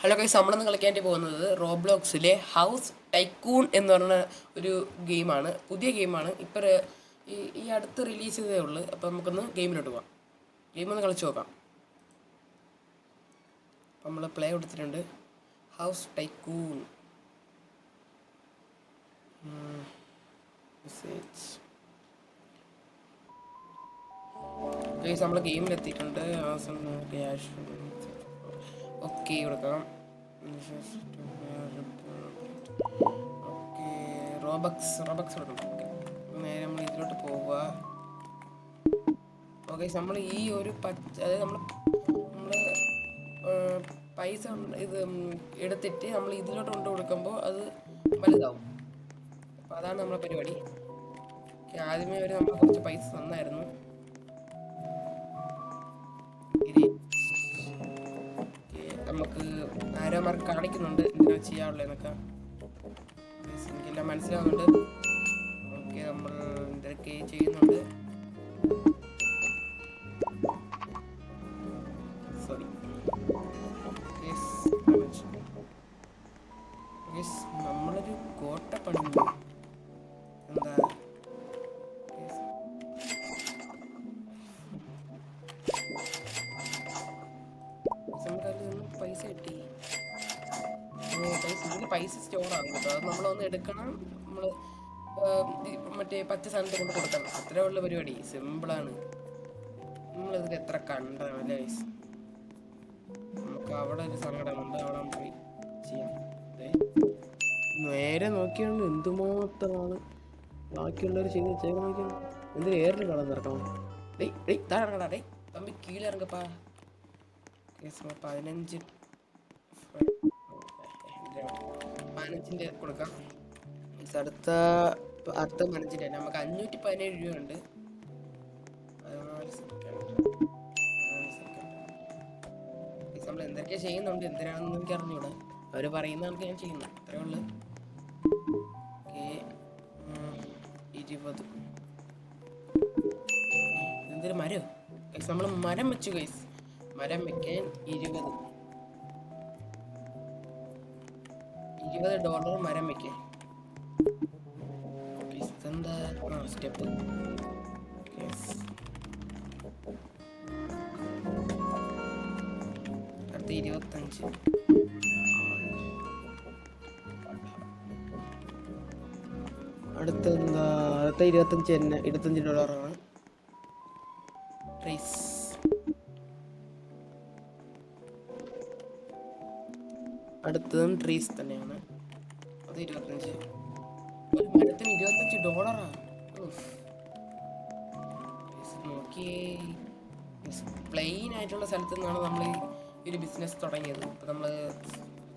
Hello guys, നമ്മളിന്ന് കളിക്കാനായിട്ട് പോകുന്നത് റോബ്ലോക്സിലെ ഹൗസ് ടൈക്കൂൺ എന്ന് പറഞ്ഞ ഒരു ഗെയിമാണ്. പുതിയ ഗെയിമാണ്. ഇപ്പോൾ ഈ അടുത്ത് റിലീസ് ചെയ്തേ ഉള്ളൂ. അപ്പോൾ നമുക്കൊന്ന് ഗെയിമിലോട്ട് പോകാം. ഗെയിം ഒന്ന് കളിച്ച് നോക്കാം. അപ്പം നമ്മൾ പ്ലേ കൊടുത്തിട്ടുണ്ട്. ഹൗസ് ടൈക്കൂൺ ഗൈസ്, നമ്മൾ ഗെയിമിലെത്തിയിട്ടുണ്ട്. ഓക്കെ കൊടുക്കാം. ഓക്കെ, റോബക്സ് കൊടുക്കണം. ഓക്കെ, നേരെ നമ്മൾ ഇതിലോട്ട് പോവുക. ഓക്കെ, നമ്മൾ ഈ ഒരു അതായത് നമ്മൾ പൈസ ഇത് എടുത്തിട്ട് നമ്മൾ ഇതിലോട്ട് കൊണ്ട് കൊടുക്കുമ്പോൾ അത് വലുതാവും. അപ്പോൾ അതാണ് നമ്മളെ പരിപാടി. ആദ്യമേ അവർ നമ്മൾ കുറച്ച് പൈസ തന്നായിരുന്നു. നമുക്ക് ആരോ മാർക്ക് കാണിക്കുന്നുണ്ട് എന്തിനാ ചെയ്യാനുള്ളതെന്നൊക്കെ. എനിക്കെല്ലാം മനസ്സിലാവുന്നുണ്ട്. ഓക്കെ, നമ്മൾ എന്തൊക്കെ ചെയ്യുന്നുണ്ട്. സോറി, നമ്മളൊരു കോട്ട പണിയുന്നു. എന്താ നമുക്കതിൽ പൈസ കിട്ടി. പൈസ സ്റ്റോർ ആകും കേട്ടോ. അത് നമ്മളൊന്ന് എടുക്കണം. നമ്മൾ മറ്റേ പച്ച സാധനത്തെ കൊണ്ട് കൊടുക്കണം. അത്രേ ഉള്ള പരിപാടി. സിമ്പിളാണ്. നമ്മളിതൊക്കെ എത്ര കണ്ടതാണ് അല്ലേ ഗൈസ്? നമുക്ക് അവിടെ ഒരു സങ്കടമുണ്ട്. അവിടെ പോയി ചെയ്യാം. നേരെ നോക്കിയാണ് എന്തുമാത്രമാണ് ബാക്കിയുള്ളവർ ചെയ്ത് വെച്ചേക്കാൻ നോക്കിയാണ്. എന്തിനും ഏറിന് കടന്ന് ഇറക്കണം. താഴെ ഇറങ്ങടാ. തമ്പി കീഴിറങ്ങപ്പാ. 15 കൊടുക്കാം. അടുത്ത 15 നമുക്ക് 517 രൂപയുണ്ട്. നമ്മൾ എന്തൊക്കെ ചെയ്യുന്നുണ്ട്, എന്തിനാണെന്ന് എനിക്ക് അറിഞ്ഞൂടാ. അവർ പറയുന്ന കണക്ക് ഞാൻ ചെയ്യുന്നു, അത്രേ ഉള്ളു. ഓക്കെ, 20 എന്തൊരു മരം. നമ്മൾ മരം വെച്ചു ഗൈസ്. മരം വെക്കാൻ $20 മരം വെക്കാൻ. ഇതെന്താ സ്റ്റെപ്പ്? അടുത്ത 25. അടുത്ത $25 ട്രേസ്. അടുത്തതും ട്രീസ് തന്നെയാണ്. അത് 25. ഒരു മരത്തിന് $25. നോക്കിയേ, പ്ലെയിൻ ആയിട്ടുള്ള സ്ഥലത്ത് നിന്നാണ് നമ്മൾ ഈ ഒരു ബിസിനസ് തുടങ്ങിയത്. ഇപ്പം നമ്മൾ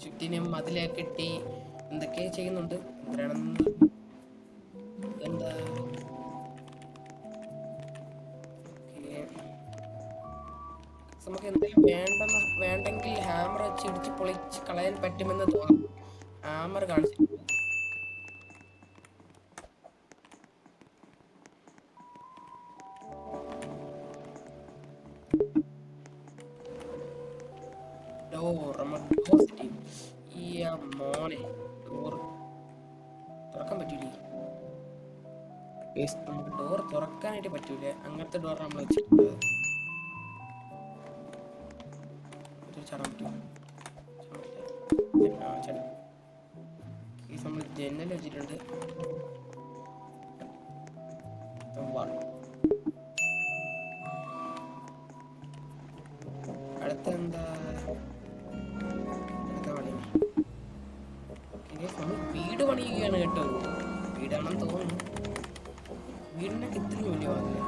ചുറ്റിനും മതിലൊക്കെ കെട്ടി എന്തൊക്കെ ചെയ്യുന്നുണ്ട്. എന്തിനാണെന്ന് എന്താ നമുക്ക് എന്തെങ്കിലും വേണ്ടെങ്കിൽ ഹാമർ വെച്ച് ഇടിച്ച് പൊളിച്ച് കളയാൻ പറ്റുമെന്ന് തോന്നുന്നു. ഹാമർ കാണിച്ചിട്ടുണ്ട്. മോനെ ഡോർ തുറക്കാൻ പറ്റൂലേ? നമുക്ക് ഡോർ തുറക്കാനായിട്ട് പറ്റൂല. അങ്ങനത്തെ ഡോർ നമ്മൾ വെച്ചിട്ടുള്ളത്. നമ്മൾ ജനൽ വെച്ചിട്ടുണ്ട്. അടുത്ത എന്താ? നമ്മൾ വീട് പണിയുകയാണ് കേട്ടോ. വീടാണെന്ന് തോന്നുന്നു. വീടിനൊക്കെ ഇത്രയും വലിയ വാങ്ങില്ല.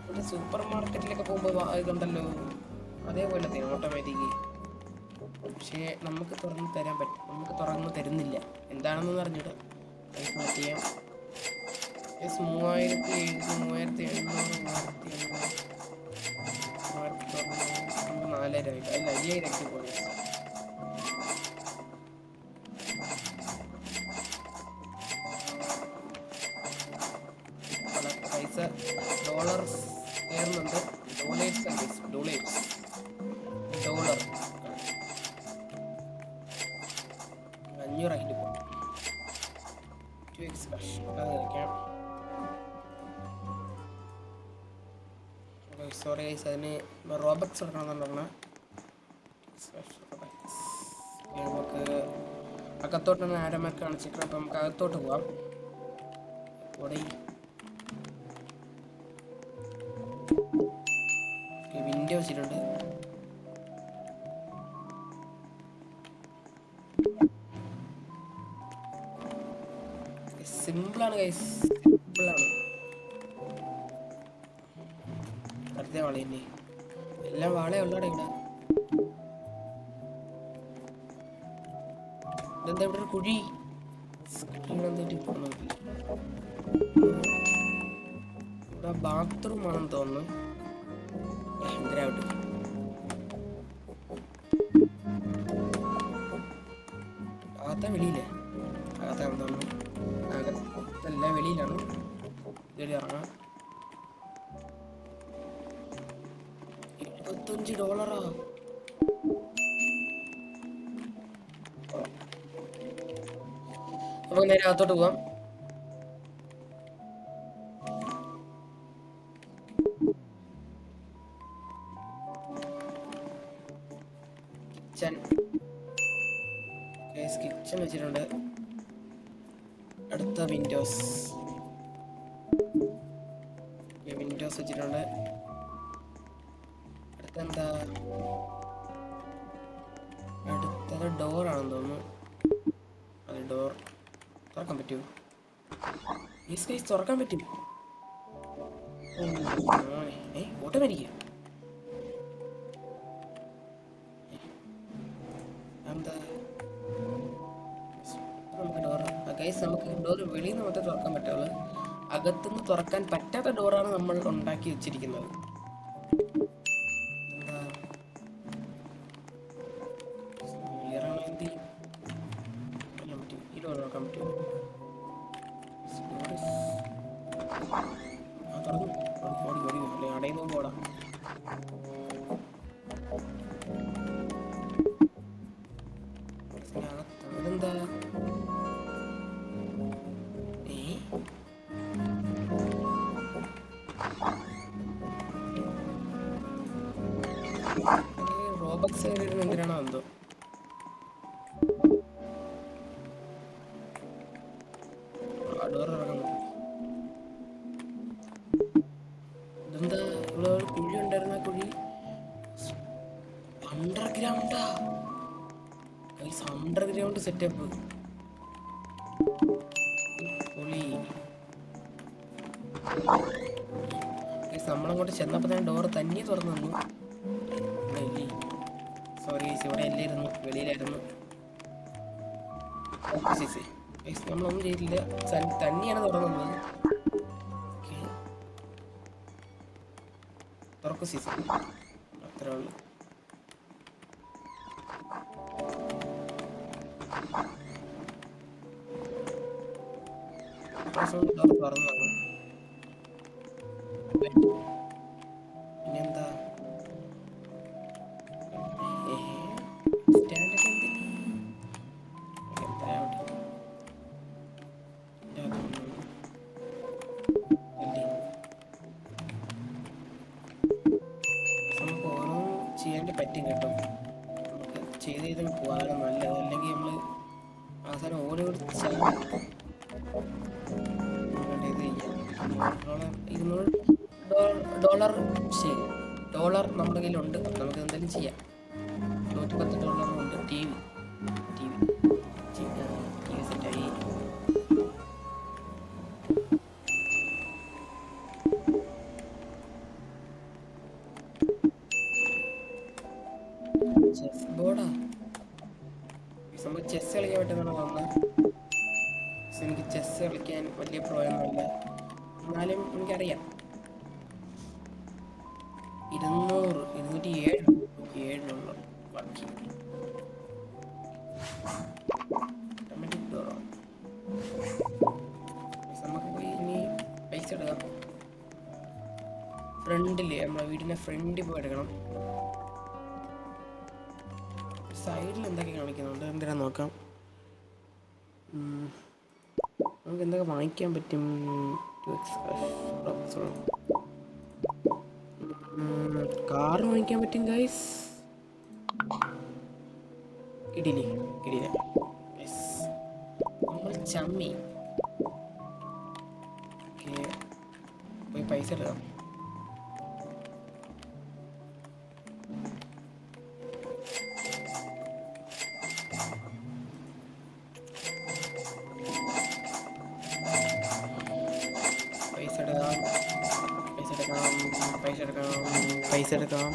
ഇവിടെ സൂപ്പർ മാർക്കറ്റിലൊക്കെ പോകുമ്പോൾ ഇതുണ്ടല്ലോ, അതേപോലെ തന്നെ ഓട്ടോമാറ്റിക്. പക്ഷേ നമുക്ക് തുറന്ന് തരാൻ പറ്റും. നമുക്ക് തുറന്ന് തരുന്നില്ല. എന്താണെന്ന് പറഞ്ഞിട്ട് പൈസ ചെയ്യാം. 4000 അല്ല 5000 പോലെ. പൈസ ഡോളർ കയറുന്നുണ്ട്. ഡോളർ സോറി ഗൈസ്, അതിന് റോബക്സ് എടുക്കണമെന്ന് പറഞ്ഞാൽ നമുക്ക് അകത്തോട്ടാണ് ആരമൊക്കെ കാണിച്ചിട്ട്. അപ്പം നമുക്ക് അകത്തോട്ട് പോവാം. ഇവിടെ വിൻഡോ വെച്ചിട്ടുണ്ട്. സിമ്പിളാണ് ഗൈസ്, സിമ്പിളാണ്. അടുത്ത വാള തന്നെ, എല്ലാം വാളേ ഉള്ളടെ ഇവിടെ. ഇതെന്താ ഇവിടെ ഒരു കുഴി? ഇവിടെ ബാത്റൂം ആണെന്ന് തോന്നുന്നു. എന്തിനാവട്ടെ, അകത്ത വെളിയില്ലേ? അകത്താണെന്ന് തോന്നുന്നു. അകത്തല്ല, വെളിയിലാണ്. കയറി ഇറങ്ങാം. $25. അപ്പൊ നേരെ അകത്തോട്ട് പോവാം. കിച്ചൺ വെച്ചിട്ടുണ്ട്. അടുത്ത വിൻഡോസ് വെച്ചിട്ടുണ്ട്. അടുത്തെന്താ? അടുത്തത് ഡോറാണെന്ന് തോന്നുന്നു. അത് ഡോർ തുറക്കാൻ പറ്റുമോ? ഈ സ്പേസ് തുറക്കാൻ പറ്റും. ഓട്ടോമാറ്റിക്കാ? എന്താ? നമുക്ക് ഡോർ ഗൈസ്, നമുക്ക് ഡോർ വെളിയിൽ നിന്ന് മാത്രമേ തുറക്കാൻ പറ്റുള്ളൂ. അകത്തുനിന്ന് തുറക്കാൻ പറ്റാത്ത ഡോറാണ് നമ്മൾ ഉണ്ടാക്കി വെച്ചിരിക്കുന്നത്. എന്താ? ഈ ഡോർ തുറക്കാൻ പറ്റുമോ? തുറന്നു അടയുന്നു പോടാ. അതെന്താ? റോബക്സ് എന്തിനാണോ എന്തോ. ഡോർ ഇറങ്ങുന്നു. ഇതെന്താ? ഇവിടെ ഒരു കുഴി ഉണ്ടായിരുന്ന കുഴി അണ്ടർഗ്രൗണ്ടാ. അണ്ടർഗ്രൗണ്ട് സെറ്റപ്പ് പൊളി. നമ്മളങ്ങോട്ട് ചെന്നപ്പോൾ ഞാൻ ഡോറ് തന്നെ തുറന്നു തന്നു. സോറി, ഇവിടെ അല്ലായിരുന്നു, വെളിയിലായിരുന്നു. നമ്മളൊന്നും ചെയ്തില്ല, തന്നെയാണ് തുറന്നു തന്നത്. തുറക്കു സീസി, അത്രേ ഉള്ളു. തുറന്നു. പിന്നെന്താ? നമുക്ക് ഓരോ ചെയ്യാൻ പറ്റും കേട്ടോ. നമുക്ക് ചെയ്ത് പോകാനാണ് നല്ലത്. അല്ലെങ്കിൽ നമ്മൾ അവസാനം ഓരോ $200 നമ്മുടെ കയ്യിലുണ്ട്. നമുക്ക് എന്തെങ്കിലും ചെയ്യാം. $110 ഉണ്ട്. ടി വി സെറ്റായി. ചെസ് ബോർഡാ? നമുക്ക് ചെസ് കളിക്കാൻ പറ്റുന്നതാണ് തോന്നുന്നത്. എനിക്ക് ചെസ് കളിക്കാൻ വലിയ പ്രോയൊന്നുമില്ല, എന്നാലും എനിക്കറിയാം. 207 ബാക്കി. നമുക്ക് പോയി ഇനി പൈസ എടുക്കാം. ഫ്രണ്ടില്, നമ്മളെ വീടിൻ്റെ ഫ്രണ്ടിൽ പോയി എടുക്കണം. സൈഡിൽ എന്തൊക്കെ കാണിക്കുന്നുണ്ട്, എന്തിനാ നോക്കാം. നമുക്ക് എന്തൊക്കെ വാങ്ങിക്കാൻ പറ്റും? കാർ വാങ്ങിക്കാൻ പറ്റും ഗൈസ്. കിടിലേ കിടില. നമ്മൾ ചമ്മി. ഓക്കെ, പോയി പൈസ എടുക്കാം. പൈസ എടുക്കാം, പൈസ എടുക്കാം, പൈസ എടുക്കാം, പൈസ എടുക്കാം.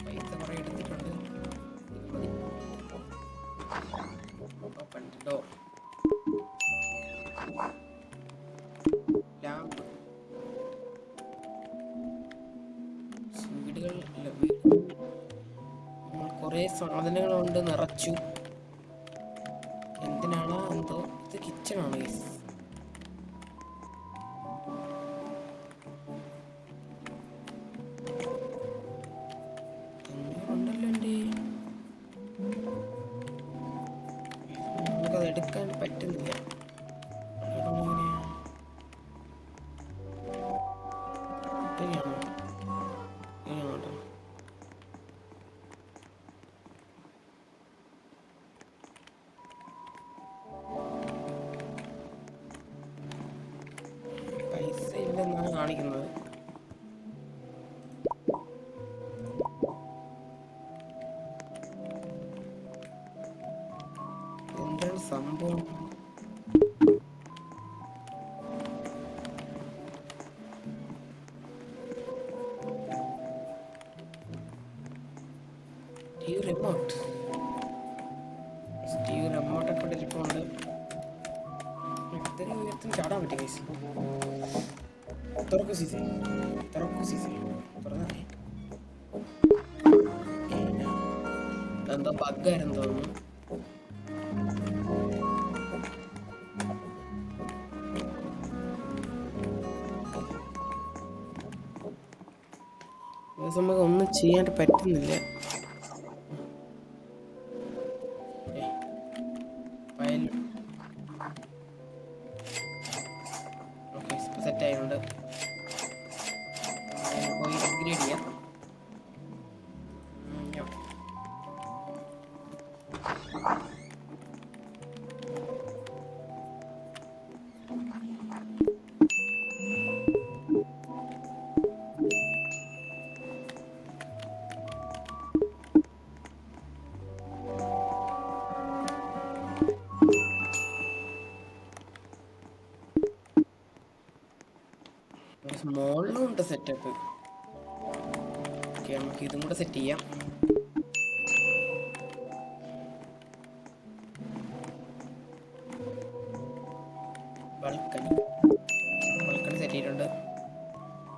പൈസ കുറേ എടുത്തിട്ടുണ്ട്. കണ്ടോ ലാമ്പ്. വീടുകൾ കുറേ സാധനങ്ങളുണ്ട്, നിറച്ചു. എന്തിനാണ് എന്തോ. ഇത് കിച്ചണാണ് ഗൈസ്. ഉണ്ടല്ലോ എൻ്റെ. നമുക്കത് എടുക്കാൻ പറ്റുന്നില്ല. പൈസ ഇല്ലെന്നാണ് കാണിക്കുന്നത്. എന്താണ് സംഭവം? സ്റ്റീവ് റിമോട്ടൊക്കെ ഇട്ടിട്ടുണ്ട്. ഇത്രയും ഉയരത്തിന് ചാടാൻ പറ്റും ഗൈസ്. തുറക്കൂ സീസി, തുറക്കൂ സീസി, തുറന്നേ. എന്തോ ബഗ്ഗായിരുന്നു തോന്നുന്നു. നമുക്ക് ഒന്നും ചെയ്യാൻ പറ്റുന്നില്ല. സെറ്റ് ആയിട്ടുണ്ട്. പോയി അപ്ഗ്രേഡ് ചെയ്യാം. മോളിലും ഉണ്ട് സെറ്റപ്പ്. ഓക്കെ, നമുക്ക് ഇതും കൂടെ സെറ്റ് ചെയ്യാം. ബൾക്കണി സെറ്റ് ചെയ്തിട്ടുണ്ട്.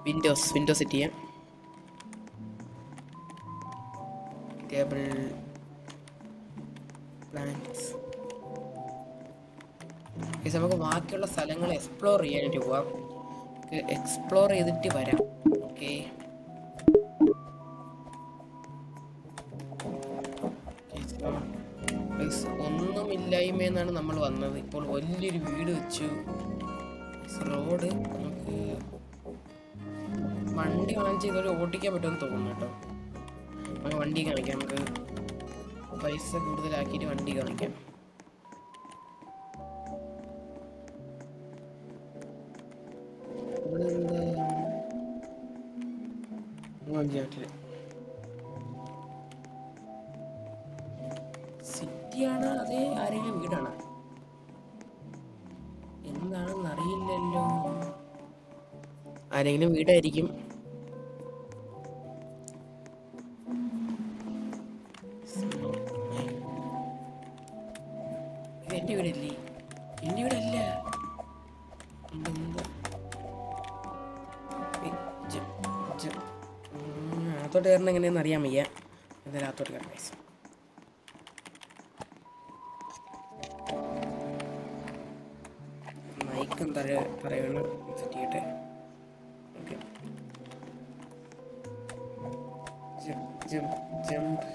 വിൻഡോസ് സെറ്റ് ചെയ്യാം. Table plants. നമുക്ക് ബാക്കിയുള്ള സ്ഥലങ്ങൾ എക്സ്പ്ലോർ ചെയ്യാനായിട്ട് പോവാം. എക്സ്പ്ലോർ ചെയ്തിട്ട് വരാം. ഓക്കെ, ഒന്നുമില്ലായ്മയെന്നാണ് നമ്മൾ വന്നത്. ഇപ്പോൾ വലിയൊരു വീട് വെച്ചു. റോഡ് നമുക്ക് വണ്ടി കാണിച്ച് ഇതുവരെ ഓടിക്കാൻ പറ്റുമെന്ന് തോന്നുന്നു കേട്ടോ. നമുക്ക് വണ്ടി കാണിക്കാം. നമുക്ക് പൈസ കൂടുതലാക്കിയിട്ട് വണ്ടി കാണിക്കാം. സിറ്റിയാണ്, അതേ ആരെങ്കിലും വീടാണ് എന്താണെന്ന് അറിയില്ലല്ലോ. ആരെങ്കിലും വീടായിരിക്കും. ഇത് എൻ്റെ വീടല്ലേ? എൻ്റെ വീടല്ല. അകത്തോട്ട് കയറണം എങ്ങനെയാണെന്ന് അറിയാൻ വയ്യ. എന്തായാലും അകത്തോട്ട് കയറാം ഗൈസ്. മൈക്കും തറയാണ് സെറ്റ് ചെയ്യട്ടെ. Okay, jump.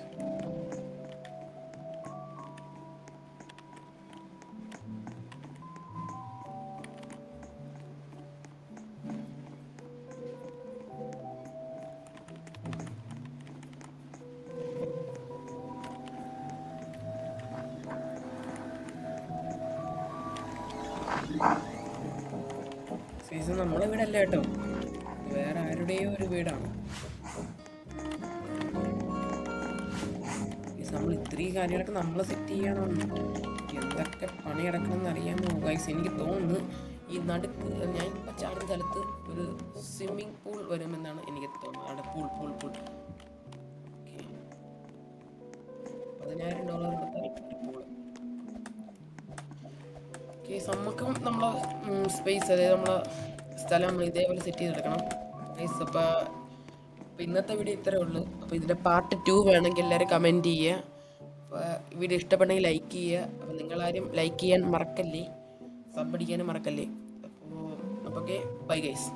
സീസൺ നമ്മളെ വീടല്ല കേട്ടോ, വേറെ ആരുടെയോ ഒരു വീടാണ്. നമ്മൾ ഇത്രയും കാര്യങ്ങളൊക്കെ നമ്മൾ സെറ്റ് ചെയ്യണം. എന്തൊക്കെ പണി കിടക്കണമെന്ന് അറിയാമോ ഗൈസ്? എനിക്ക് തോന്നുന്നു ഈ നടുക്ക് ഞാൻ ഇപ്പം ചാടുന്ന സ്ഥലത്ത് ഒരു സ്വിമ്മിങ് പൂൾ വരുമെന്നാണ് എനിക്ക് തോന്നുന്നത്. അവിടെ പൂൾ പൂൾ പൂൾ ഓക്കെ, $10,000 കൊടുത്താൽ പൂൾ. ഓക്കെ, നമുക്കും നമ്മളെ സ്പേസ്, അതായത് നമ്മളെ സ്ഥലം നമ്മൾ ഇതേപോലെ സെറ്റ് ചെയ്തെടുക്കണം ഗൈസ്. അപ്പോൾ ഇന്നത്തെ വീഡിയോ ഇത്രേ ഉള്ളൂ. അപ്പോൾ ഇതിൻ്റെ പാർട്ട് 2 വേണമെങ്കിൽ എല്ലാവരും കമൻറ്റ് ചെയ്യുക. അപ്പോൾ വീഡിയോ ഇഷ്ടപ്പെട്ടെങ്കിൽ ലൈക്ക് ചെയ്യുക. അപ്പോൾ നിങ്ങളാരും ലൈക്ക് ചെയ്യാൻ മറക്കല്ലേ, സബ് അടിക്കാനും മറക്കല്ലേ. അപ്പോൾ ഓക്കെ, ബൈ ഗൈസ്.